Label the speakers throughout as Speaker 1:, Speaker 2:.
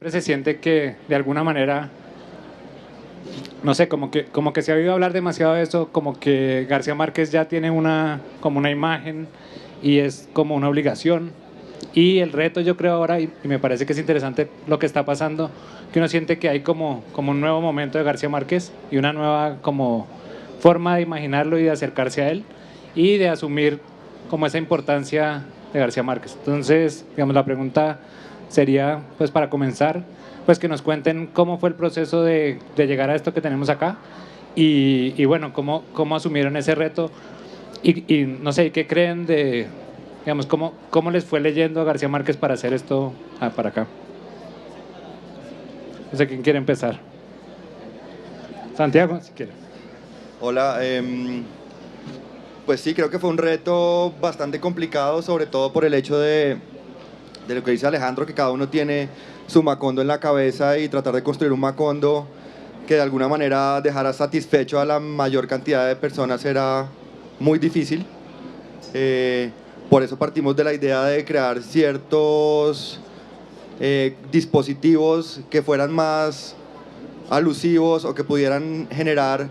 Speaker 1: siempre se siente que de alguna manera, no sé, como que se ha oído hablar demasiado de eso, como que García Márquez ya tiene como una imagen y es como una obligación. Y el reto yo creo ahora, y me parece que es interesante lo que está pasando, que uno siente que hay como un nuevo momento de García Márquez y una nueva como forma de imaginarlo y de acercarse a él y de asumir como esa importancia de García Márquez. Entonces, digamos, la pregunta sería, pues para comenzar, pues que nos cuenten cómo fue el proceso de llegar a esto que tenemos acá y bueno, cómo asumieron ese reto y no sé, ¿qué creen de, digamos, cómo les fue leyendo a García Márquez para hacer esto para acá? No sé quién quiere empezar. Santiago, si quiere.
Speaker 2: Hola, pues sí, creo que fue un reto bastante complicado, sobre todo por el hecho de lo que dice Alejandro, que cada uno tiene su Macondo en la cabeza y tratar de construir un Macondo que de alguna manera dejara satisfecho a la mayor cantidad de personas era muy difícil. Por eso partimos de la idea de crear ciertos dispositivos que fueran más alusivos o que pudieran generar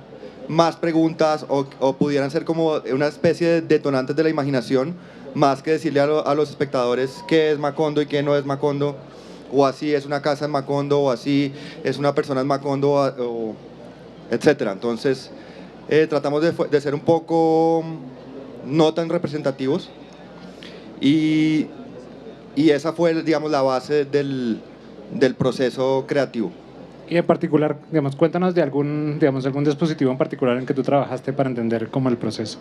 Speaker 2: más preguntas o pudieran ser como una especie de detonantes de la imaginación, más que decirle a los espectadores qué es Macondo y qué no es Macondo, o así es una casa en Macondo, o así es una persona en Macondo, etcétera. Entonces, tratamos de ser un poco no tan representativos y, y esa fue, digamos, la base del proceso creativo.
Speaker 1: Y en particular, digamos, cuéntanos de algún dispositivo en particular en que tú trabajaste para entender cómo el proceso.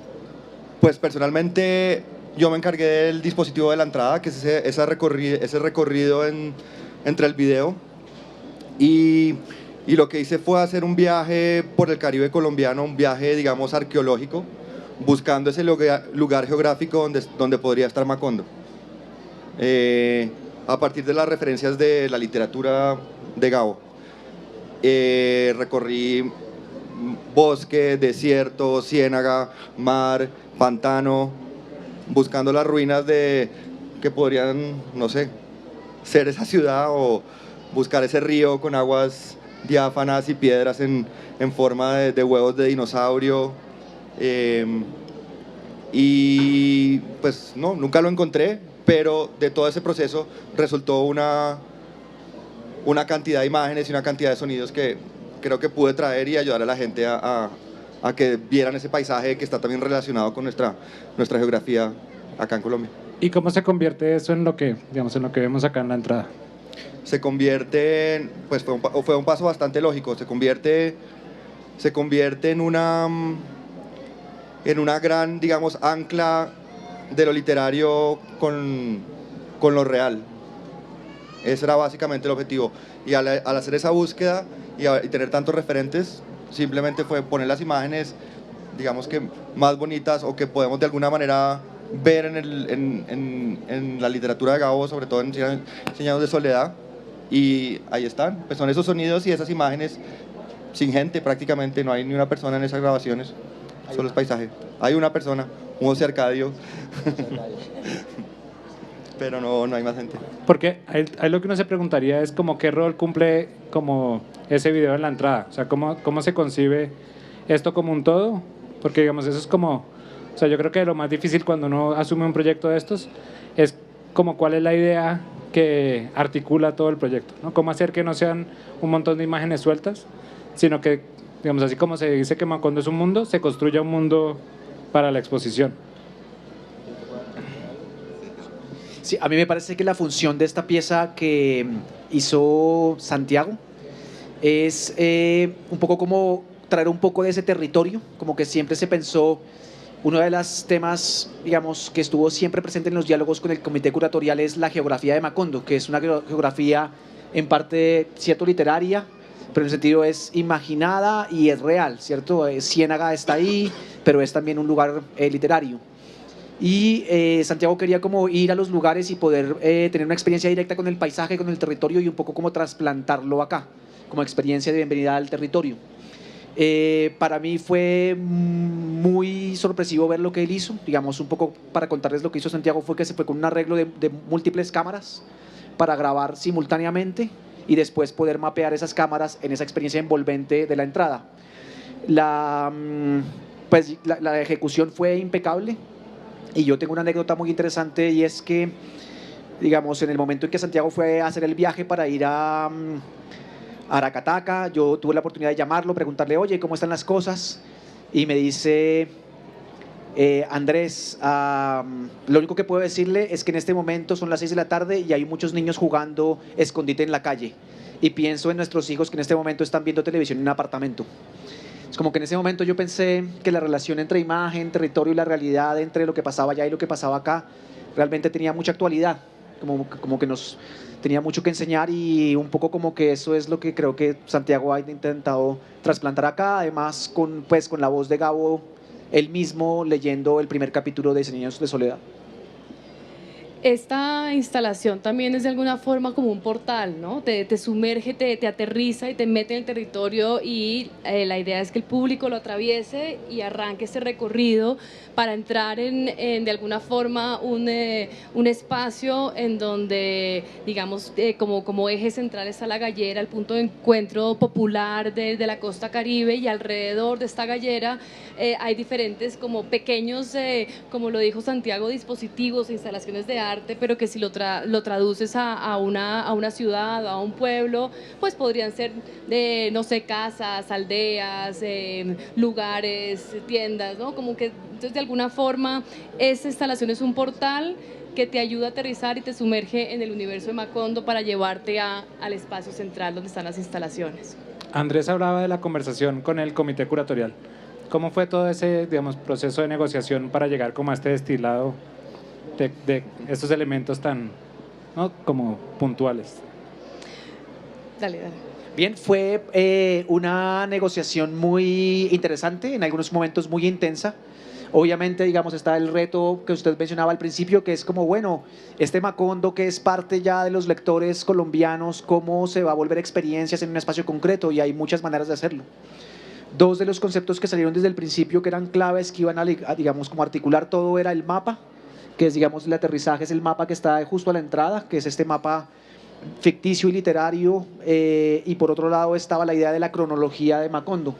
Speaker 2: Pues personalmente yo me encargué del dispositivo de la entrada, que es ese recorrido entre el video. Y lo que hice fue hacer un viaje por el Caribe colombiano, un viaje, digamos, arqueológico, buscando ese lugar geográfico donde podría estar Macondo. A partir de las referencias de la literatura de Gabo. Recorrí bosque, desierto, ciénaga, mar, pantano, buscando las ruinas que podrían, no sé, ser esa ciudad o buscar ese río con aguas diáfanas y piedras en forma de huevos de dinosaurio. Y pues no, nunca lo encontré, pero de todo ese proceso resultó una cantidad de imágenes y una cantidad de sonidos que creo que pude traer y ayudar a la gente a que vieran ese paisaje que está también relacionado con nuestra geografía acá en Colombia.
Speaker 1: ¿Y cómo se convierte eso en lo que, digamos, en lo que vemos acá en la entrada?
Speaker 2: Se convierte en, pues fue un paso bastante lógico, se convierte en una gran, digamos, ancla de lo literario con lo real. Ese era básicamente el objetivo. Y al hacer esa búsqueda y tener tantos referentes, simplemente fue poner las imágenes, digamos que más bonitas o que podemos de alguna manera ver en la literatura de Gabo, sobre todo en Cien años de soledad. Y ahí están, pues son esos sonidos y esas imágenes sin gente prácticamente, no hay ni una persona en esas grabaciones, solo es paisaje. Hay una persona, un José Arcadio. Pero no hay más gente.
Speaker 1: Porque ahí lo que uno se preguntaría es como qué rol cumple como ese video en la entrada, o sea, cómo se concibe esto como un todo, porque digamos eso es como, o sea, yo creo que lo más difícil cuando uno asume un proyecto de estos es como cuál es la idea que articula todo el proyecto, ¿no? Cómo hacer que no sean un montón de imágenes sueltas, sino que, digamos, así como se dice que Macondo es un mundo, se construya un mundo para la exposición.
Speaker 3: Sí, a mí me parece que la función de esta pieza que hizo Santiago es un poco como traer un poco de ese territorio, como que siempre se pensó, uno de los temas, digamos, que estuvo siempre presente en los diálogos con el comité curatorial es la geografía de Macondo, que es una geografía en parte, cierto, literaria, pero en el sentido es imaginada y es real, ¿cierto? Ciénaga está ahí, pero es también un lugar literario. Y Santiago quería como ir a los lugares y poder tener una experiencia directa con el paisaje, con el territorio y un poco como trasplantarlo acá, como experiencia de bienvenida al territorio. Para mí fue muy sorpresivo ver lo que él hizo, digamos, un poco para contarles lo que hizo Santiago fue que se fue con un arreglo de múltiples cámaras para grabar simultáneamente y después poder mapear esas cámaras en esa experiencia envolvente de la entrada. Pues la ejecución fue impecable y yo tengo una anécdota muy interesante, y es que, digamos, en el momento en que Santiago fue a hacer el viaje para ir a Aracataca, yo tuve la oportunidad de llamarlo, preguntarle, oye, ¿cómo están las cosas? Y me dice, Andrés, lo único que puedo decirle es que en este momento son las 6 de la tarde y hay muchos niños jugando escondite en la calle, y pienso en nuestros hijos que en este momento están viendo televisión en un apartamento. Es como que en ese momento yo pensé que la relación entre imagen, territorio y la realidad, entre lo que pasaba allá y lo que pasaba acá, realmente tenía mucha actualidad, como que nos tenía mucho que enseñar, y un poco como que eso es lo que creo que Santiago ha intentado trasplantar acá, además con la voz de Gabo, él mismo leyendo el primer capítulo de 100 años de soledad.
Speaker 4: Esta instalación también es de alguna forma como un portal, ¿no? Te sumerge, te aterriza y te mete en el territorio, y la idea es que el público lo atraviese y arranque este recorrido para entrar en de alguna forma un espacio en donde, digamos, como eje central está la gallera, el punto de encuentro popular de la costa Caribe, y alrededor de esta gallera hay diferentes como pequeños, como lo dijo Santiago, dispositivos, instalaciones de arte, pero que si lo traduces a una ciudad, a un pueblo, pues podrían ser de, no sé, casas, aldeas, lugares, tiendas, ¿no? Como que, entonces, de alguna forma, esta instalación es un portal que te ayuda a aterrizar y te sumerge en el universo de Macondo para llevarte al espacio central donde están las instalaciones.
Speaker 1: Andrés hablaba de la conversación con el comité curatorial. ¿Cómo fue todo ese, digamos, proceso de negociación para llegar como a este destilado de estos elementos tan, ¿no?, como puntuales?
Speaker 4: Dale, dale.
Speaker 3: Bien, fue una negociación muy interesante, en algunos momentos muy intensa. Obviamente, digamos, está el reto que usted mencionaba al principio, que es como, bueno, este Macondo que es parte ya de los lectores colombianos, ¿cómo se va a volver experiencias en un espacio concreto? Y hay muchas maneras de hacerlo. Dos de los conceptos que salieron desde el principio, que eran claves, que iban a digamos, como articular todo, era el mapa, que es, digamos, el aterrizaje, es el mapa que está justo a la entrada, que es este mapa ficticio y literario, y por otro lado estaba la idea de la cronología de Macondo,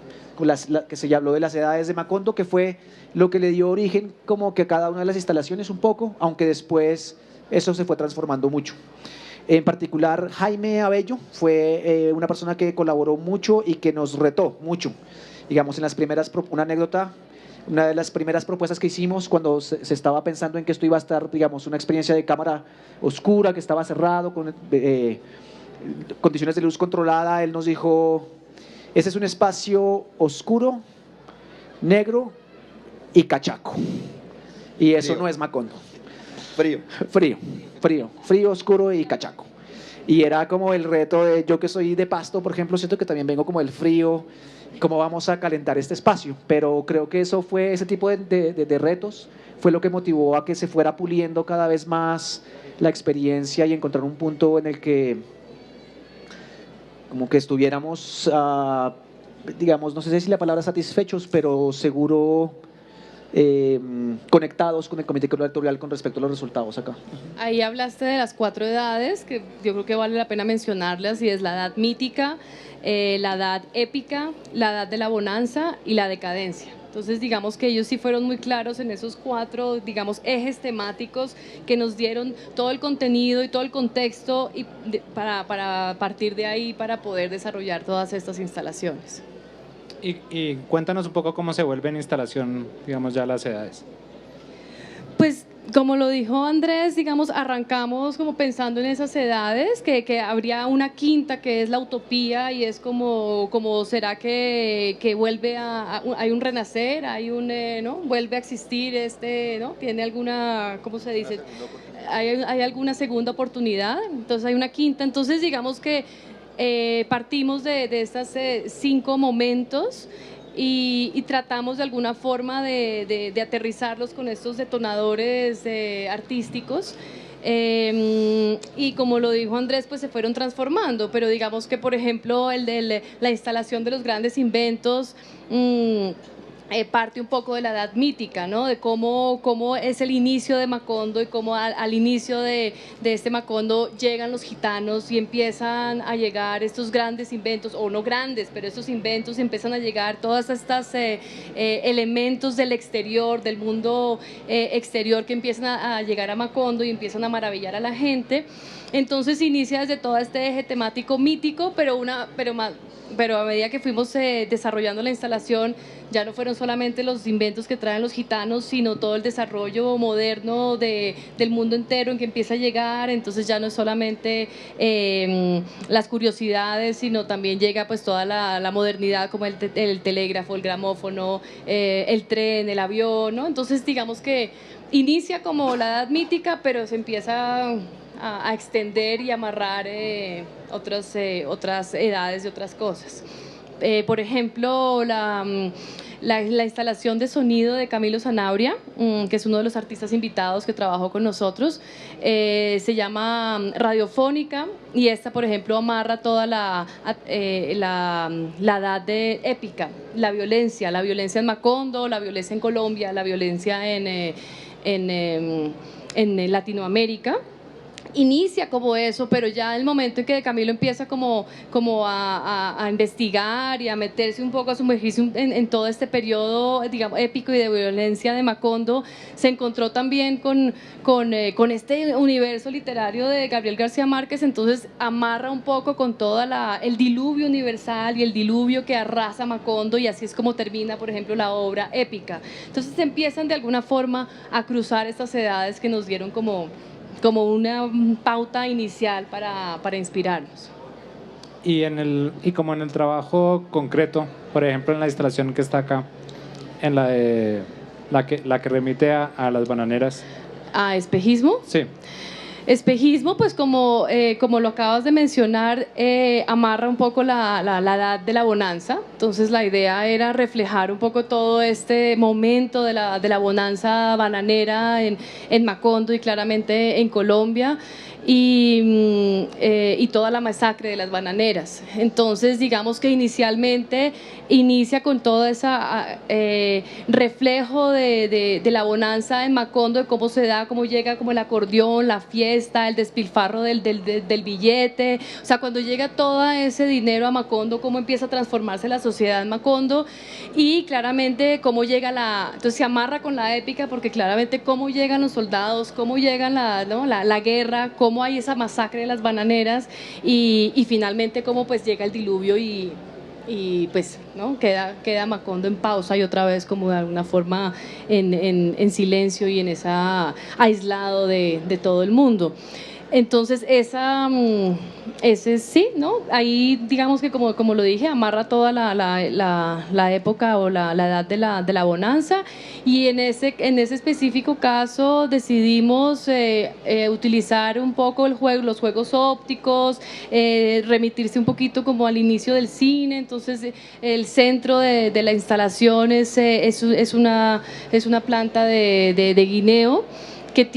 Speaker 3: que se habló de las edades de Macondo, que fue lo que le dio origen como que a cada una de las instalaciones un poco, aunque después eso se fue transformando mucho. En particular, Jaime Abello fue una persona que colaboró mucho y que nos retó mucho. Digamos, en las primeras, una anécdota, una de las primeras propuestas que hicimos cuando se estaba pensando en que esto iba a estar, digamos, una experiencia de cámara oscura, que estaba cerrado, con condiciones de luz controlada, él nos dijo, este es un espacio oscuro, negro y cachaco. Y eso
Speaker 2: Frío.
Speaker 3: no es Macondo. Frío, oscuro y cachaco. Y era como el reto de yo, que soy de Pasto, por ejemplo, siento que también vengo como del frío, cómo vamos a calentar este espacio. Pero creo que eso fue, ese tipo de retos fue lo que motivó a que se fuera puliendo cada vez más la experiencia y encontrar un punto en el que como que estuviéramos, digamos, no sé si la palabra satisfechos, pero seguro conectados con el comité curatorial con respecto a los resultados acá.
Speaker 4: Ahí hablaste de las 4 edades, que yo creo que vale la pena mencionarlas, y es la edad mítica, la edad épica, la edad de la bonanza y la decadencia. Entonces, digamos que ellos sí fueron muy claros en esos 4, digamos, ejes temáticos que nos dieron todo el contenido y todo el contexto para partir de ahí, para poder desarrollar todas estas instalaciones.
Speaker 1: Y cuéntanos un poco cómo se vuelve en instalación, digamos, ya las edades.
Speaker 4: Pues, como lo dijo Andrés, digamos, arrancamos como pensando en esas edades, que habría una quinta que es la utopía, y es como será que vuelve hay un renacer, hay un, ¿no? Vuelve a existir ¿no? Tiene alguna, ¿cómo se dice? Hay alguna segunda oportunidad, entonces hay una quinta, entonces digamos que partimos de estas 5 momentos y tratamos de alguna forma de aterrizarlos con estos detonadores artísticos, y como lo dijo Andrés, pues se fueron transformando, pero digamos que, por ejemplo, el de la instalación de los grandes inventos, parte un poco de la edad mítica, ¿no? De cómo es el inicio de Macondo y cómo al inicio de este Macondo llegan los gitanos y empiezan a llegar estos grandes inventos, o no grandes, pero estos inventos, empiezan a llegar todas estas elementos del exterior, del mundo exterior, que empiezan a llegar a Macondo y empiezan a maravillar a la gente. Entonces inicia desde todo este eje temático mítico, pero a medida que fuimos desarrollando la instalación, ya no fueron solamente los inventos que traen los gitanos, sino todo el desarrollo moderno del mundo entero en que empieza a llegar. Entonces ya no es solamente las curiosidades, sino también llega pues toda la modernidad, como el telégrafo, el gramófono, el tren, el avión, ¿no? Entonces digamos que inicia como la edad mítica, pero se empieza a extender y amarrar otras edades y otras cosas. Por ejemplo, la instalación de sonido de Camilo Zanabria, que es uno de los artistas invitados que trabajó con nosotros, se llama Radiofónica, y esta, por ejemplo, amarra toda la edad épica, la violencia en Macondo, la violencia en Colombia, la violencia en Latinoamérica. Inicia como eso, pero ya el momento en que Camilo empieza como a investigar y a meterse un poco, a sumergirse en todo este periodo, digamos, épico y de violencia de Macondo, se encontró también con este universo literario de Gabriel García Márquez. Entonces amarra un poco con todo el diluvio universal y el diluvio que arrasa Macondo, y así es como termina, por ejemplo, la obra épica. Entonces empiezan de alguna forma a cruzar estas edades que nos dieron como una pauta inicial para inspirarnos.
Speaker 1: Y como en el trabajo concreto, por ejemplo, en la instalación que está acá, en la que remite a las bananeras.
Speaker 4: ¿A espejismo?
Speaker 1: Sí.
Speaker 4: Espejismo, pues como lo acabas de mencionar, amarra un poco la edad de la bonanza. Entonces la idea era reflejar un poco todo este momento de la bonanza bananera en Macondo y claramente en Colombia, y toda la masacre de las bananeras. Entonces digamos que inicialmente inicia con todo ese reflejo de la bonanza en Macondo, de cómo se da, cómo llega como el acordeón, la fiesta, el despilfarro del billete, o sea, cuando llega todo ese dinero a Macondo, cómo empieza a transformarse la sociedad en Macondo, y claramente cómo llega entonces se amarra con la épica, porque claramente cómo llegan los soldados, cómo llegan la guerra, cómo hay esa masacre de las bananeras, y finalmente cómo pues llega el diluvio y pues ¿no? queda Macondo en pausa y otra vez como de alguna forma en silencio y en esa aislado de todo el mundo. Entonces ese sí, ¿no? Ahí digamos que como lo dije, amarra toda la época o la edad de la bonanza, y en ese específico caso decidimos utilizar un poco los juegos ópticos, remitirse un poquito como al inicio del cine. Entonces el centro de la instalación es una planta de guineo que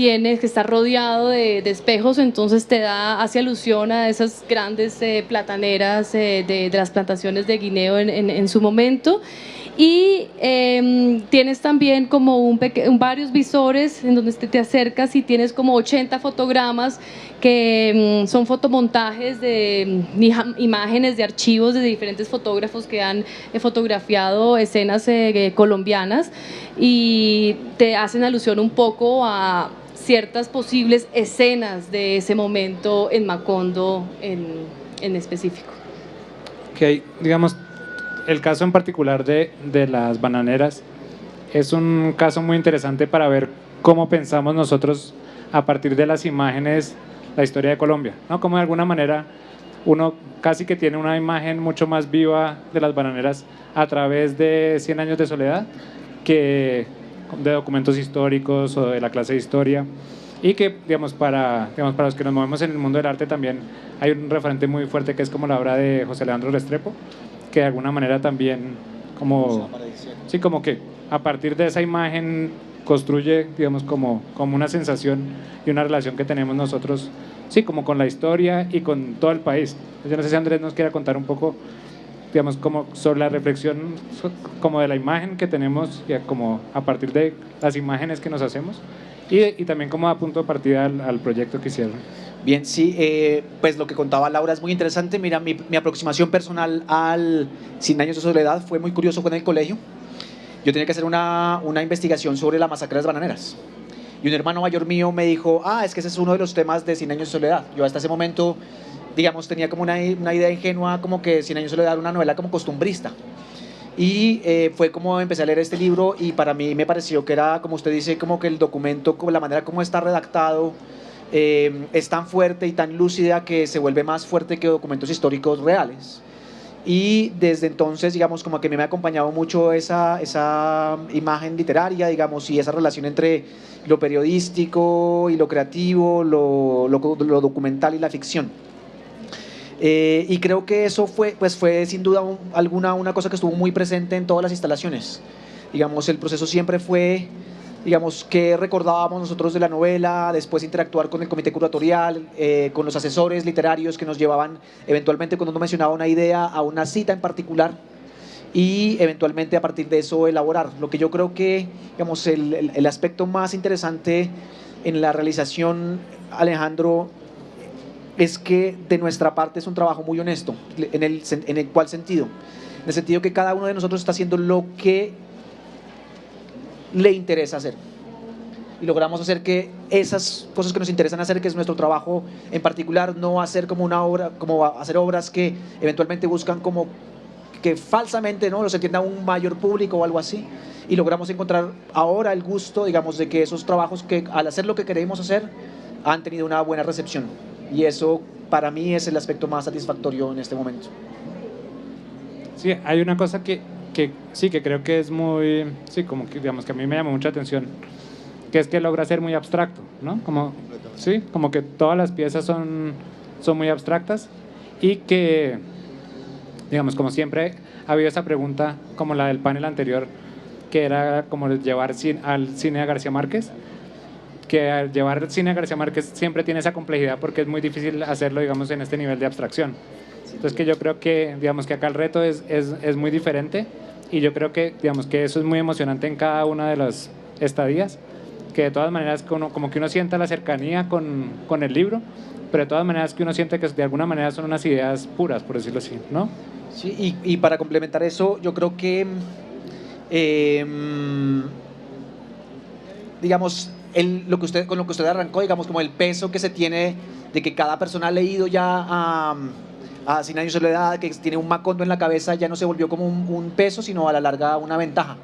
Speaker 4: está rodeado de espejos, entonces hace alusión a esas grandes plataneras de las plantaciones de guineo en su momento. Y tienes también como varios visores en donde te acercas y tienes como 80 fotogramas que son fotomontajes de imágenes de archivos de diferentes fotógrafos que han fotografiado escenas colombianas, y te hacen alusión un poco a ciertas posibles escenas de ese momento en Macondo en específico.
Speaker 1: Que digamos, el caso en particular de las bananeras es un caso muy interesante para ver cómo pensamos nosotros a partir de las imágenes la historia de Colombia, ¿no? Como de alguna manera uno casi que tiene una imagen mucho más viva de las bananeras a través de 100 años de soledad que de documentos históricos o de la clase de historia, y que digamos para los que nos movemos en el mundo del arte también hay un referente muy fuerte que es como la obra de José Alejandro Restrepo, que de alguna manera también como que a partir de esa imagen construye, digamos, como una sensación y una relación que tenemos nosotros, sí, como con la historia y con todo el país. Yo no sé si Andrés nos quiera contar un poco digamos, como sobre la reflexión como de la imagen que tenemos, como a partir de las imágenes que nos hacemos, y también como a punto de partida al proyecto que hicieron.
Speaker 3: Bien, sí, pues lo que contaba Laura es muy interesante. Mira, mi aproximación personal al 100 años de soledad fue muy curioso, fue en el colegio. Yo tenía que hacer una investigación sobre la masacre de las bananeras. Y un hermano mayor mío me dijo, es que ese es uno de los temas de 100 años de soledad. Yo hasta ese momento, digamos, tenía como una idea ingenua, como que 100 años de soledad era una novela como costumbrista. Y fue como empecé a leer este libro y para mí me pareció que era, como usted dice, como que el documento, como la manera como está redactado, es tan fuerte y tan lúcida que se vuelve más fuerte que documentos históricos reales. Y desde entonces, digamos, como que me ha acompañado mucho esa imagen literaria, digamos, y esa relación entre lo periodístico y lo creativo, lo documental y la ficción. Y creo que eso fue sin duda una cosa que estuvo muy presente en todas las instalaciones. Digamos, el proceso siempre fue, digamos, que recordábamos nosotros de la novela, después interactuar con el comité curatorial, con los asesores literarios que nos llevaban eventualmente cuando uno mencionaba una idea a una cita en particular y eventualmente a partir de eso elaborar. Lo que yo creo que, digamos, el aspecto más interesante en la realización, Alejandro, es que de nuestra parte es un trabajo muy honesto. ¿En el cuál sentido? En el sentido que cada uno de nosotros está haciendo lo que le interesa hacer. Y logramos hacer que esas cosas que nos interesan hacer, que es nuestro trabajo en particular, no hacer como una obra, como hacer obras que eventualmente buscan como que falsamente, ¿no?, los entienda un mayor público o algo así. Y logramos encontrar ahora el gusto, digamos, de que esos trabajos que al hacer lo que queremos hacer han tenido una buena recepción. Y eso para mí es el aspecto más satisfactorio en este momento.
Speaker 1: Sí, hay una cosa que sí, que creo que es muy, sí, como que digamos que a mí me llamó mucha atención, que es que logra ser muy abstracto, ¿no? Como, sí, como que todas las piezas son muy abstractas y que, digamos, como siempre ha habido esa pregunta, como la del panel anterior, que era como llevar al cine a García Márquez, que al llevar el cine a García Márquez siempre tiene esa complejidad porque es muy difícil hacerlo, digamos, en este nivel de abstracción. Entonces que yo creo que, digamos, que acá el reto es muy diferente y yo creo que, digamos, que eso es muy emocionante en cada una de las estadías, que de todas maneras como que uno sienta la cercanía con el libro, pero de todas maneras que uno siente que de alguna manera son unas ideas puras, por decirlo así, ¿no?
Speaker 3: Sí, y para complementar eso, yo creo que, digamos, con lo que usted arrancó, digamos, como el peso que se tiene de que cada persona ha leído ya a 100 años de soledad, que tiene un Macondo en la cabeza, ya no se volvió como un peso, sino a la larga una ventaja.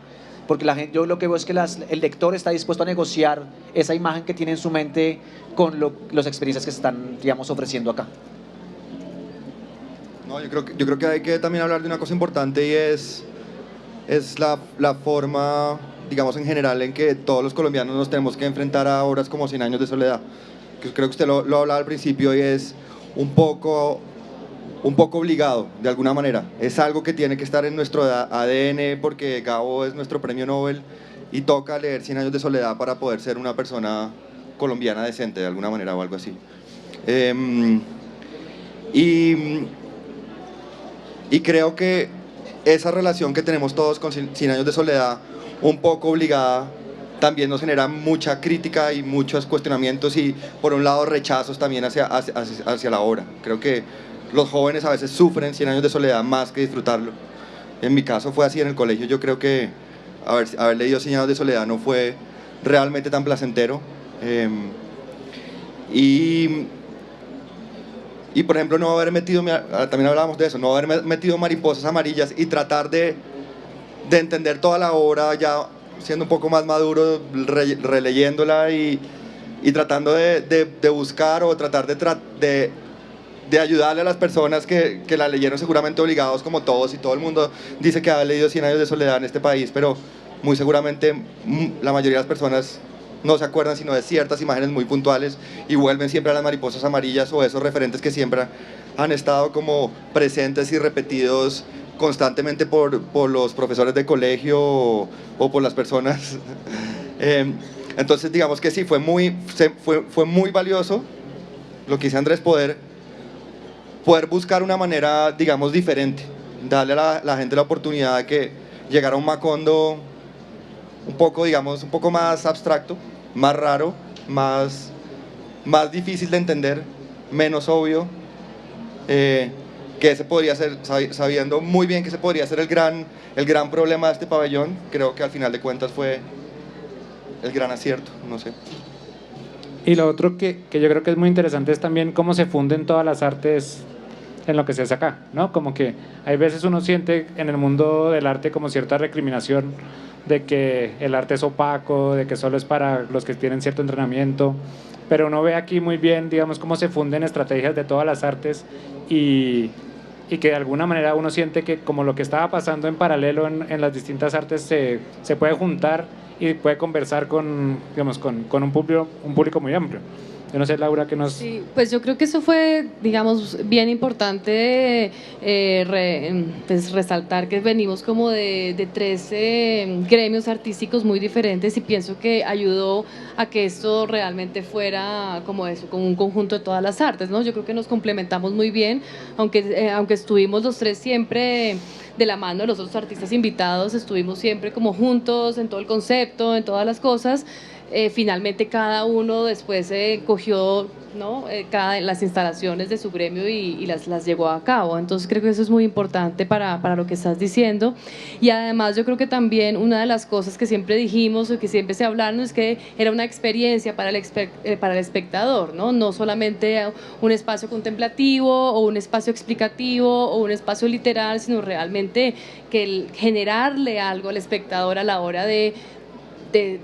Speaker 3: Porque la gente, yo lo que veo es que el lector está dispuesto a negociar esa imagen que tiene en su mente con las experiencias que se están, digamos, ofreciendo acá.
Speaker 2: No, yo creo que hay que también hablar de una cosa importante y es la forma, digamos, en general en que todos los colombianos nos tenemos que enfrentar a obras como 100 años de soledad. Creo que usted lo hablaba al principio y es un poco obligado, de alguna manera. Es algo que tiene que estar en nuestro ADN porque Gabo es nuestro premio Nobel y toca leer 100 años de soledad para poder ser una persona colombiana decente, de alguna manera o algo así. Y creo que esa relación que tenemos todos con 100 años de soledad, un poco obligada, también nos genera mucha crítica y muchos cuestionamientos y, por un lado, rechazos también hacia la obra. Creo que los jóvenes a veces sufren 100 años de soledad más que disfrutarlo. En mi caso fue así en el colegio. Yo creo que haber leído 100 años de soledad no fue realmente tan placentero. Y por ejemplo, no haber metido, también hablábamos de eso, no haber metido Mariposas Amarillas y tratar de entender toda la obra ya siendo un poco más maduro, releyéndola y tratando de buscar o tratar de ayudarle a las personas que la leyeron seguramente obligados como todos, y todo el mundo dice que ha leído 100 años de soledad en este país, pero muy seguramente la mayoría de las personas no se acuerdan sino de ciertas imágenes muy puntuales y vuelven siempre a las Mariposas Amarillas o esos referentes que siempre han estado como presentes y repetidos constantemente por los profesores de colegio o por las personas. Entonces digamos que sí, fue muy valioso lo que dice Andrés, poder buscar una manera, digamos, diferente darle a la gente la oportunidad de que llegara a un Macondo un poco, digamos, un poco más abstracto, más raro, más difícil de entender, menos obvio, que ese podría ser, sabiendo muy bien que ese podría ser el gran problema de este pabellón. Creo que al final de cuentas fue el gran acierto, no sé.
Speaker 1: Y lo otro que yo creo que es muy interesante es también cómo se funden todas las artes en lo que se hace acá, ¿no? Como que hay veces uno siente en el mundo del arte como cierta recriminación de que el arte es opaco, de que solo es para los que tienen cierto entrenamiento, pero uno ve aquí muy bien, digamos, cómo se funden estrategias de todas las artes y que de alguna manera uno siente que como lo que estaba pasando en paralelo en las distintas artes se puede juntar y puede conversar con, digamos, con un público muy amplio. Yo no sé, Laura, que nos...
Speaker 4: Sí, pues yo creo que eso fue, digamos, bien importante pues resaltar que venimos como de 13 gremios artísticos muy diferentes y pienso que ayudó a que esto realmente fuera como eso, como un conjunto de todas las artes, ¿no? Yo creo que nos complementamos muy bien, aunque estuvimos los tres siempre de la mano de los otros artistas invitados, estuvimos siempre como juntos en todo el concepto, en todas las cosas. Finalmente cada uno después cogió, ¿no? Las instalaciones de su gremio y las llevó a cabo. Entonces creo que eso es muy importante para lo que estás diciendo. Y además yo creo que también una de las cosas que siempre dijimos o que siempre se hablaron es que era una experiencia para el espectador, ¿no? No solamente un espacio contemplativo o un espacio explicativo o un espacio literal, sino realmente que generarle algo al espectador a la hora de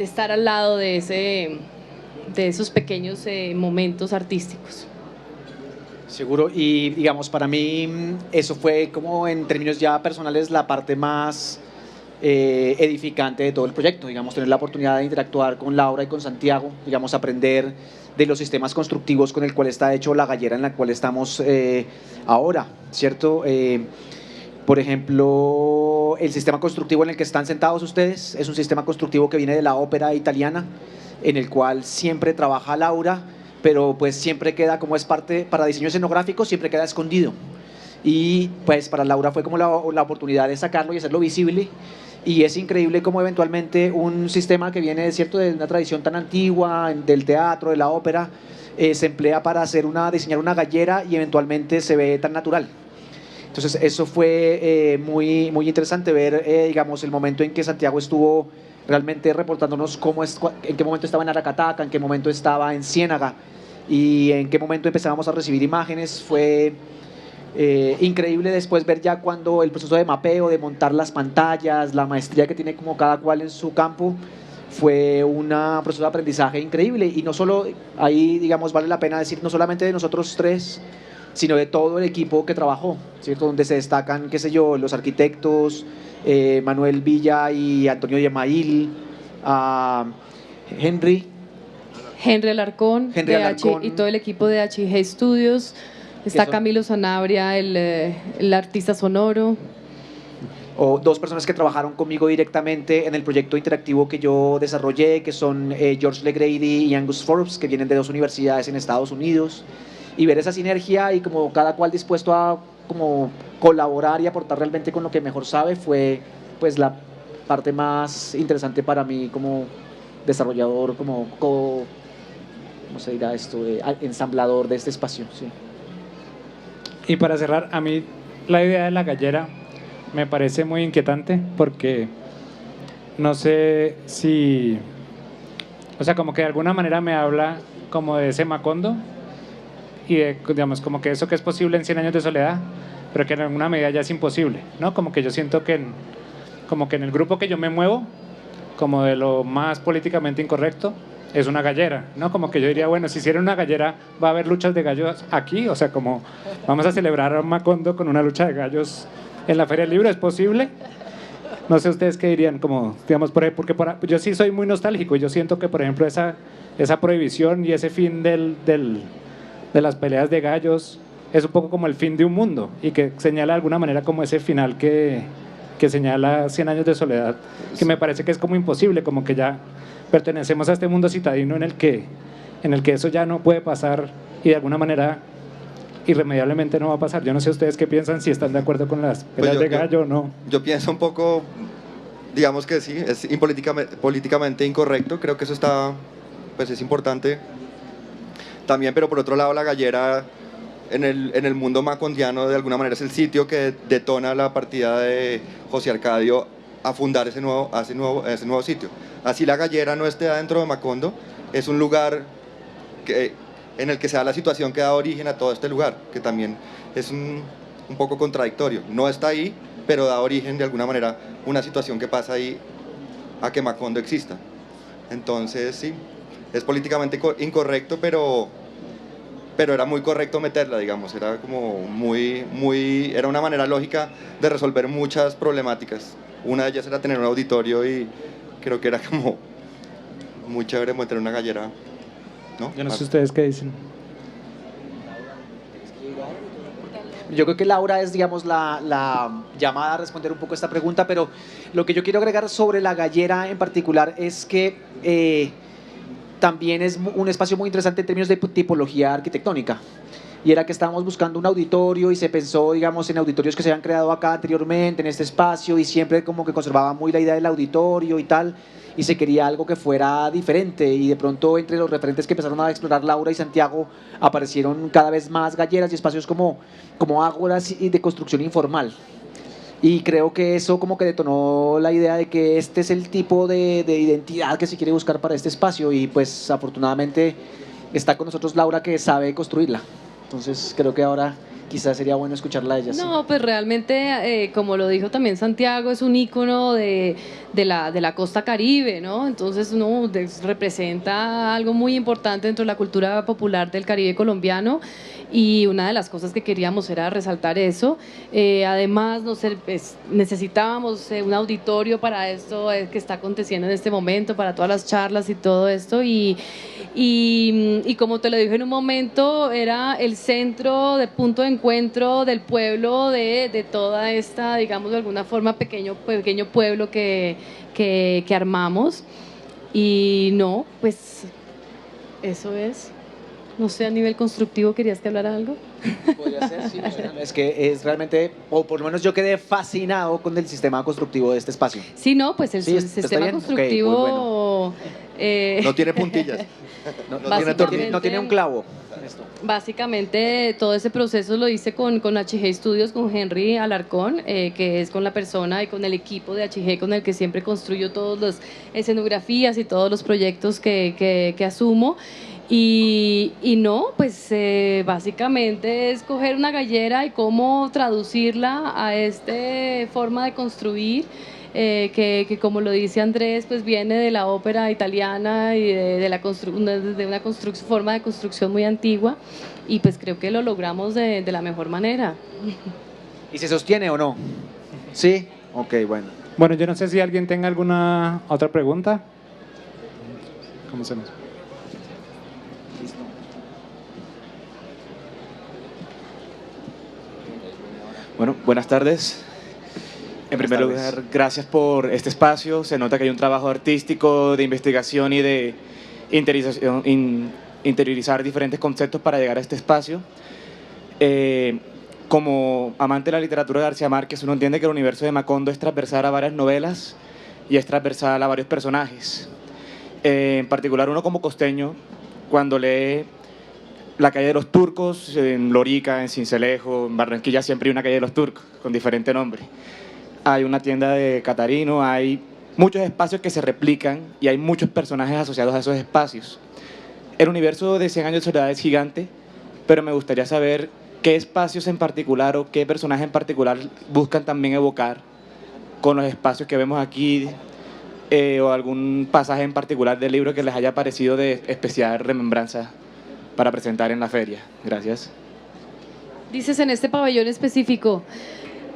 Speaker 4: estar al lado de esos pequeños momentos artísticos.
Speaker 3: Seguro, y digamos, para mí eso fue como en términos ya personales la parte más edificante de todo el proyecto, digamos, tener la oportunidad de interactuar con Laura y con Santiago, digamos, aprender de los sistemas constructivos con el cual está hecho la gallera en la cual estamos ahora, ¿cierto? Por ejemplo, el sistema constructivo en el que están sentados ustedes es un sistema constructivo que viene de la ópera italiana, en el cual siempre trabaja Laura, pero pues siempre queda, como es parte para diseño escenográfico, siempre queda escondido. Y pues para Laura fue como la oportunidad de sacarlo y hacerlo visible. Y es increíble cómo eventualmente un sistema que viene, ¿cierto?, de una tradición tan antigua, del teatro, de la ópera, se emplea para diseñar una gallera y eventualmente se ve tan natural. Entonces eso fue muy, muy interesante ver, digamos, el momento en que Santiago estuvo realmente reportándonos en qué momento estaba en Aracataca, en qué momento estaba en Ciénaga y en qué momento empezábamos a recibir imágenes. Fue increíble después ver ya cuando el proceso de mapeo, de montar las pantallas, la maestría que tiene como cada cual en su campo, fue un proceso de aprendizaje increíble. Y no solo, ahí digamos vale la pena decir, no solamente de nosotros tres, sino de todo el equipo que trabajó, ¿cierto? Donde se destacan, qué sé yo, los arquitectos, Manuel Villa y Antonio Yemail, Henry
Speaker 4: Alarcón, y todo el equipo de HG Studios. Está Camilo Sanabria, el artista sonoro.
Speaker 3: O dos personas que trabajaron conmigo directamente en el proyecto interactivo que yo desarrollé, que son George Legrady y Angus Forbes, que vienen de dos universidades en Estados Unidos. Y ver esa sinergia y como cada cual dispuesto a como colaborar y aportar realmente con lo que mejor sabe fue pues la parte más interesante para mí como desarrollador, como ¿cómo se dirá esto? Ensamblador de este espacio, sí.
Speaker 1: Y para cerrar, a mí la idea de la gallera me parece muy inquietante porque no sé si, o sea, como que de alguna manera me habla como de ese Macondo y de, digamos, como que eso que es posible en 100 años de soledad, pero que en alguna medida ya es imposible, ¿no? Como que yo siento que como que en el grupo que yo me muevo, como de lo más políticamente incorrecto, es una gallera, ¿no? Como que yo diría, bueno, si hiciera una gallera, va a haber luchas de gallos aquí, o sea, como vamos a celebrar a Macondo con una lucha de gallos en la Feria del Libro, ¿es posible? No sé ustedes qué dirían, como, digamos, porque yo sí soy muy nostálgico y yo siento que, por ejemplo, esa prohibición y ese fin de las peleas de gallos es un poco como el fin de un mundo y que señala de alguna manera como ese final que señala 100 años de soledad, que me parece que es como imposible, como que ya pertenecemos a este mundo citadino en el que eso ya no puede pasar y de alguna manera irremediablemente no va a pasar. Yo no sé ustedes qué piensan, si están de acuerdo con las peleas de gallo o no.
Speaker 2: Yo pienso un poco, digamos que sí, es políticamente incorrecto, creo que eso está, pues es importante también, pero por otro lado la gallera en el mundo macondiano de alguna manera es el sitio que detona la partida de José Arcadio a fundar ese nuevo sitio. Así la gallera no esté adentro de Macondo, es un lugar en el que se da la situación que da origen a todo este lugar, que también es un poco contradictorio. No está ahí, pero da origen de alguna manera una situación que pasa ahí a que Macondo exista. Entonces sí, es políticamente incorrecto, pero era muy correcto meterla, digamos, era como era una manera lógica de resolver muchas problemáticas. Una de ellas era tener un auditorio y creo que era como muy chévere meter una gallera, ¿no?
Speaker 1: Yo no sé ustedes qué dicen.
Speaker 3: Yo creo que Laura es, digamos, la llamada a responder un poco esta pregunta, pero lo que yo quiero agregar sobre la gallera en particular es que también es un espacio muy interesante en términos de tipología arquitectónica. Y era que estábamos buscando un auditorio y se pensó, digamos, en auditorios que se habían creado acá anteriormente, en este espacio, y siempre como que conservaba muy la idea del auditorio y tal, y se quería algo que fuera diferente, y de pronto entre los referentes que empezaron a explorar Laura y Santiago aparecieron cada vez más galleras y espacios como ágoras y de construcción informal. Y creo que eso como que detonó la idea de que este es el tipo de identidad que se quiere buscar para este espacio, y pues afortunadamente está con nosotros Laura, que sabe construirla. Entonces creo que ahora quizás sería bueno escucharla a ella.
Speaker 4: No, pues realmente, como lo dijo también Santiago, es un ícono de la costa Caribe, ¿no? Entonces, no, representa algo muy importante dentro de la cultura popular del Caribe colombiano, y una de las cosas que queríamos era resaltar eso. Además, no sé, pues, necesitábamos un auditorio para esto que está aconteciendo en este momento, para todas las charlas y todo esto, y como te lo dije en un momento, era el centro de punto de encuentro del pueblo, de toda esta, digamos, de alguna forma pequeño pueblo que armamos. Y no, pues eso es. No sé, a nivel constructivo, ¿querías que hablara algo?
Speaker 3: Podría ser, sí. Es que es realmente, o por lo menos yo quedé fascinado con el sistema constructivo de este espacio.
Speaker 4: Sí, no, pues el
Speaker 3: Sí,
Speaker 4: sistema constructivo…
Speaker 3: Okay,
Speaker 2: no tiene puntillas,
Speaker 3: no tiene un clavo.
Speaker 4: Básicamente todo ese proceso lo hice con HG Studios, con Henry Alarcón, que es con la persona y con el equipo de HG con el que siempre construyo todas las escenografías y todos los proyectos que asumo. Y no, pues básicamente es coger una gallera y cómo traducirla a esta forma de construir, que como lo dice Andrés, pues viene de la ópera italiana y de una forma de construcción muy antigua, y pues creo que lo logramos de la mejor manera.
Speaker 3: ¿Y se sostiene o no? Sí, ok, bueno.
Speaker 1: Bueno, yo no sé si alguien tenga alguna otra pregunta. ¿Cómo se nos?
Speaker 5: Bueno, buenas tardes. En primer lugar, gracias por este espacio. Se nota que hay un trabajo artístico, de investigación y de interiorizar diferentes conceptos para llegar a este espacio. Como amante de la literatura de García Márquez, uno entiende que el universo de Macondo es transversal a varias novelas y es transversal a varios personajes. En particular, uno como costeño, cuando lee La calle de los Turcos, en Lorica, en Sincelejo, en Barranquilla siempre hay una calle de los Turcos, con diferente nombre. Hay una tienda de Catarino, hay muchos espacios que se replican y hay muchos personajes asociados a esos espacios. El universo de 100 años de soledad es gigante, pero me gustaría saber qué espacios en particular o qué personajes en particular buscan también evocar con los espacios que vemos aquí, o algún pasaje en particular del libro que les haya parecido de especial remembranza para presentar en la feria. Gracias.
Speaker 4: Dices en este pabellón específico.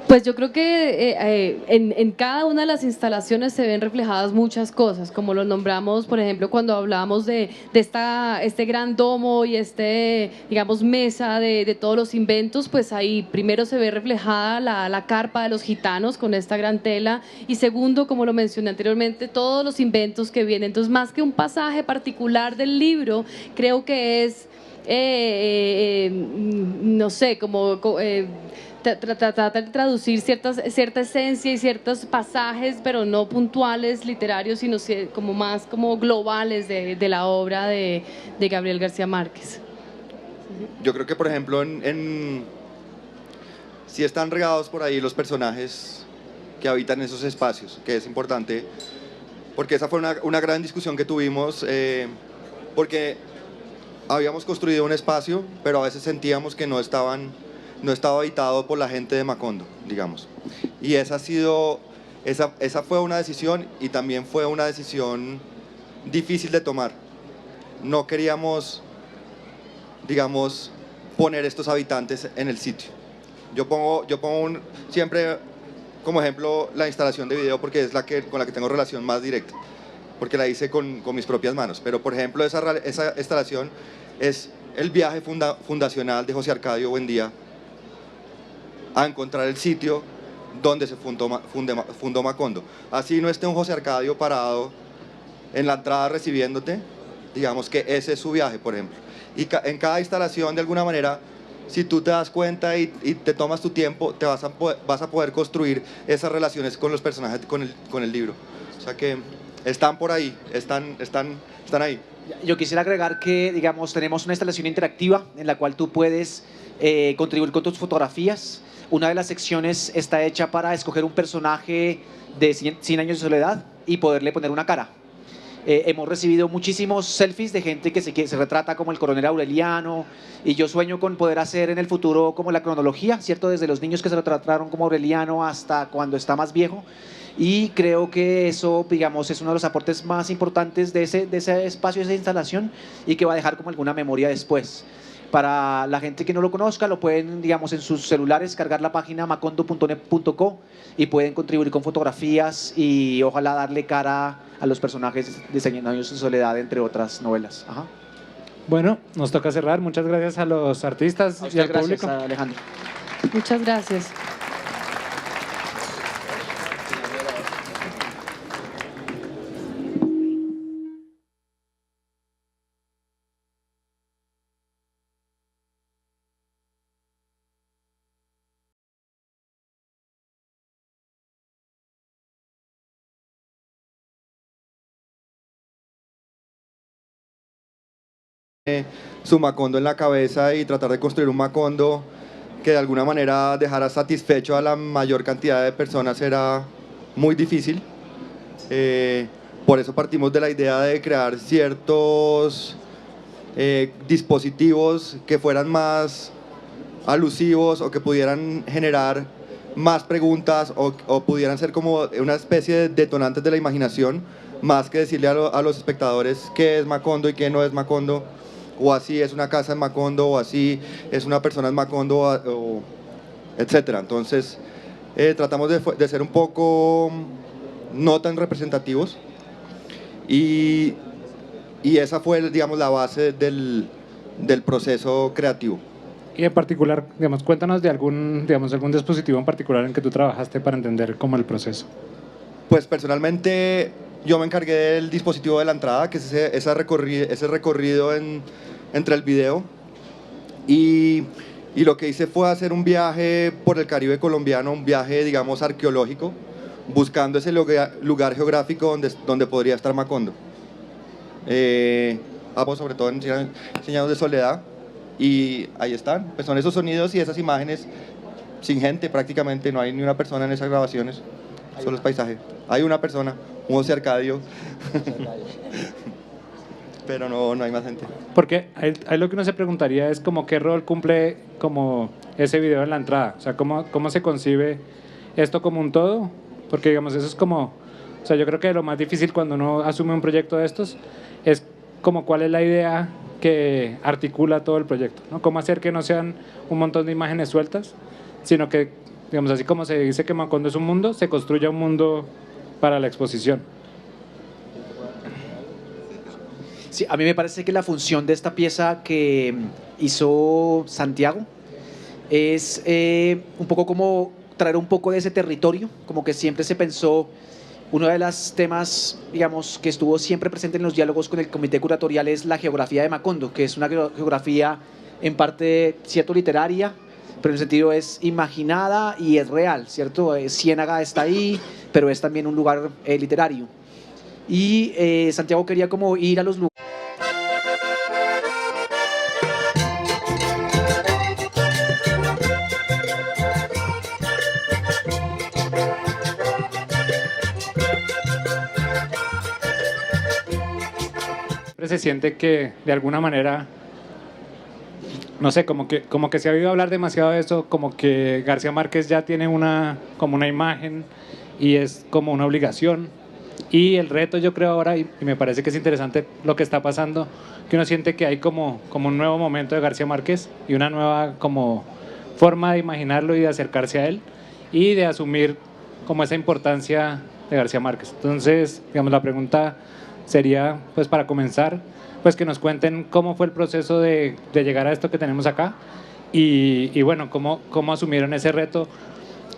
Speaker 4: Pues yo creo que en cada una de las instalaciones se ven reflejadas muchas cosas, como lo nombramos, por ejemplo, cuando hablábamos de este gran domo y digamos, mesa de todos los inventos, pues ahí primero se ve reflejada la carpa de los gitanos con esta gran tela, y segundo, como lo mencioné anteriormente, todos los inventos que vienen. Entonces, más que un pasaje particular del libro, creo que es no sé, como tratar de traducir cierta esencia y ciertos pasajes, pero no puntuales literarios, sino como más como globales de la obra de Gabriel García Márquez.
Speaker 2: Yo creo que, por ejemplo, si están regados por ahí los personajes que habitan esos espacios, que es importante, porque esa fue una gran discusión que tuvimos, porque habíamos construido un espacio, pero a veces sentíamos que no estaba habitado por la gente de Macondo, digamos. Y esa fue una decisión, y también fue una decisión difícil de tomar. No queríamos, digamos, poner estos habitantes en el sitio. Yo pongo siempre como ejemplo la instalación de video, porque es con la que tengo relación más directa, porque la hice con mis propias manos. Pero, por ejemplo, esa instalación es el viaje fundacional de José Arcadio Buendía a encontrar el sitio donde se fundó Macondo. Así no esté un José Arcadio parado en la entrada recibiéndote, digamos que ese es su viaje, por ejemplo. Y en cada instalación, de alguna manera, si tú te das cuenta y te tomas tu tiempo, vas a poder construir esas relaciones con los personajes, con el libro. O sea que están por ahí, están ahí.
Speaker 3: Yo quisiera agregar que, digamos, tenemos una instalación interactiva en la cual tú puedes contribuir con tus fotografías. Una de las secciones está hecha para escoger un personaje de 100 años de soledad y poderle poner una cara. Hemos recibido muchísimos selfies de gente que se retrata como el coronel Aureliano, y yo sueño con poder hacer en el futuro como la cronología, ¿cierto? Desde los niños que se retrataron como Aureliano hasta cuando está más viejo. Y creo que eso, digamos, es uno de los aportes más importantes de ese espacio, de esa instalación, y que va a dejar como alguna memoria después. Para la gente que no lo conozca, lo pueden, digamos, en sus celulares cargar la página macondo.net.co y pueden contribuir con fotografías y ojalá darle cara a los personajes de 100 años de soledad, entre otras novelas. Ajá.
Speaker 1: Bueno, nos toca cerrar. Muchas gracias a los artistas y al
Speaker 3: Gracias,
Speaker 1: público.
Speaker 3: Alejandro.
Speaker 4: Muchas gracias.
Speaker 2: Su Macondo en la cabeza y tratar de construir un Macondo que de alguna manera dejara satisfecho a la mayor cantidad de personas era muy difícil. Por eso partimos de la idea de crear ciertos dispositivos que fueran más alusivos o que pudieran generar más preguntas o pudieran ser como una especie de detonantes de la imaginación, más que decirle a los espectadores qué es Macondo y qué no es Macondo, o así es una casa en Macondo, o así es una persona en Macondo, etcétera. Entonces tratamos de ser un poco no tan representativos, y esa fue, digamos, la base del proceso creativo.
Speaker 1: Y en particular, digamos, cuéntanos de algún dispositivo en particular en que tú trabajaste para entender cómo el proceso.
Speaker 2: Pues personalmente yo me encargué del dispositivo de la entrada, que es ese recorrido entre el video, y lo que hice fue hacer un viaje por el Caribe colombiano, un viaje, digamos, arqueológico, buscando ese lugar geográfico donde podría estar Macondo. Sobre todo en 100 años de soledad, y ahí están, pues son esos sonidos y esas imágenes sin gente prácticamente, no hay ni una persona en esas grabaciones, solo es paisaje. Hay una persona, un José Arcadio, pero no hay más gente.
Speaker 1: Porque ahí lo que uno se preguntaría es como qué rol cumple como ese video en la entrada, o sea, cómo se concibe esto como un todo, porque digamos eso es como, o sea, yo creo que lo más difícil cuando uno asume un proyecto de estos es como cuál es la idea que articula todo el proyecto, ¿no? Cómo hacer que no sean un montón de imágenes sueltas, sino que, digamos, así como se dice que Macondo es un mundo, se construya un mundo para la exposición.
Speaker 3: Sí, a mí me parece que la función de esta pieza que hizo Santiago es un poco como traer un poco de ese territorio, como que siempre se pensó uno de los temas, digamos, que estuvo siempre presente en los diálogos con el comité curatorial es la geografía de Macondo, que es una geografía en parte, cierto, literaria, pero en el sentido es imaginada y es real, ¿cierto? Ciénaga está ahí, pero es también un lugar literario. Y Santiago quería como ir a los lugares.
Speaker 1: Se siente que de alguna manera, no sé, como que se ha oído hablar demasiado de eso, como que García Márquez ya tiene como una imagen y es como una obligación. Y el reto, yo creo ahora, y me parece que es interesante lo que está pasando, que uno siente que hay como un nuevo momento de García Márquez y una nueva como forma de imaginarlo y de acercarse a él y de asumir como esa importancia de García Márquez. Entonces, digamos, la pregunta sería, pues para comenzar, pues que nos cuenten cómo fue el proceso de llegar a esto que tenemos acá y bueno, cómo asumieron ese reto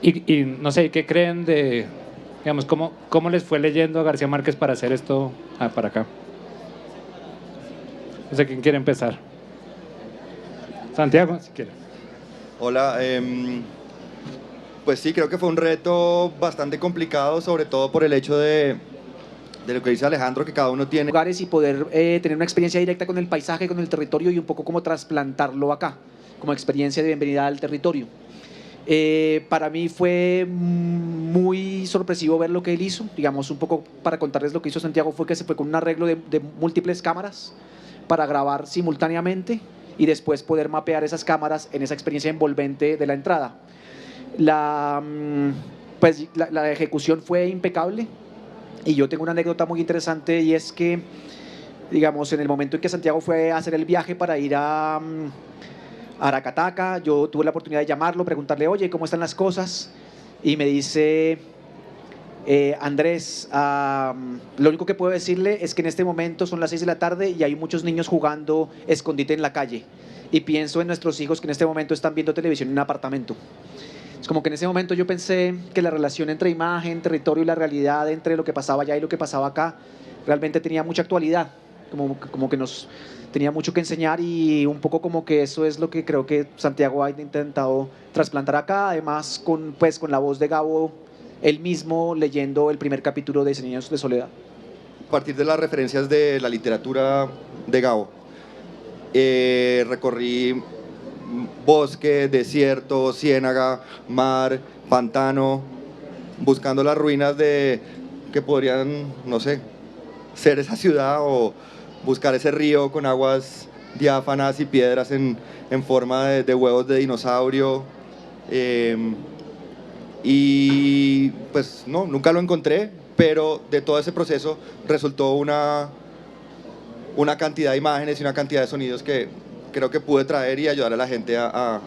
Speaker 1: y no sé, ¿qué creen de, digamos, cómo les fue leyendo a García Márquez para hacer esto para acá? No sé quién quiere empezar. Santiago, si quiere.
Speaker 2: Hola, pues sí, creo que fue un reto bastante complicado, sobre todo por el hecho de lo que dice Alejandro, que cada uno tiene
Speaker 3: Lugares y poder tener una experiencia directa con el paisaje, con el territorio y un poco como trasplantarlo acá, como experiencia de bienvenida al territorio. Para mí fue muy sorpresivo ver lo que él hizo, digamos, un poco para contarles lo que hizo Santiago fue que se fue con un arreglo de múltiples cámaras para grabar simultáneamente y después poder mapear esas cámaras en esa experiencia envolvente de la entrada. La ejecución fue impecable. Y yo tengo una anécdota muy interesante y es que, digamos, en el momento en que Santiago fue a hacer el viaje para ir a Aracataca, yo tuve la oportunidad de llamarlo, preguntarle, oye, ¿cómo están las cosas? Y me dice, Andrés, lo único que puedo decirle es que en este momento son las 6 de la tarde y hay muchos niños jugando escondite en la calle. Y pienso en nuestros hijos que en este momento están viendo televisión en un apartamento. Es como que en ese momento yo pensé que la relación entre imagen, territorio y la realidad, entre lo que pasaba allá y lo que pasaba acá, realmente tenía mucha actualidad, como que nos tenía mucho que enseñar y un poco como que eso es lo que creo que Santiago ha intentado trasplantar acá, además con la voz de Gabo, él mismo leyendo el primer capítulo de 100 años de soledad.
Speaker 2: A partir de las referencias de la literatura de Gabo, recorrí bosque, desierto, ciénaga, mar, pantano, buscando las ruinas que podrían, no sé, ser esa ciudad o buscar ese río con aguas diáfanas y piedras en forma de huevos de dinosaurio. Y pues no, nunca lo encontré, pero de todo ese proceso resultó una cantidad de imágenes y una cantidad de sonidos que creo que pude traer y ayudar a la gente a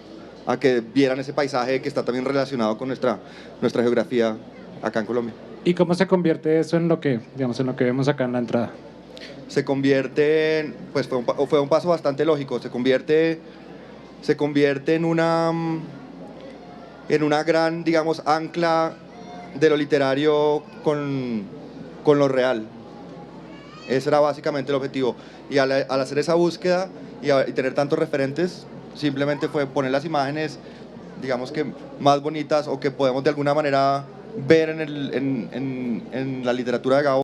Speaker 2: que vieran ese paisaje que está también relacionado con nuestra geografía acá en Colombia.
Speaker 1: ¿Y cómo se convierte eso en lo que, digamos, en lo que vemos acá en la entrada?
Speaker 2: Se convierte en, pues fue un paso bastante lógico, se convierte en una gran, digamos, ancla de lo literario con lo real. Ese era básicamente el objetivo. Y al hacer esa búsqueda y tener tantos referentes, simplemente fue poner las imágenes, digamos que más bonitas o que podemos de alguna manera ver en la literatura de Gabo.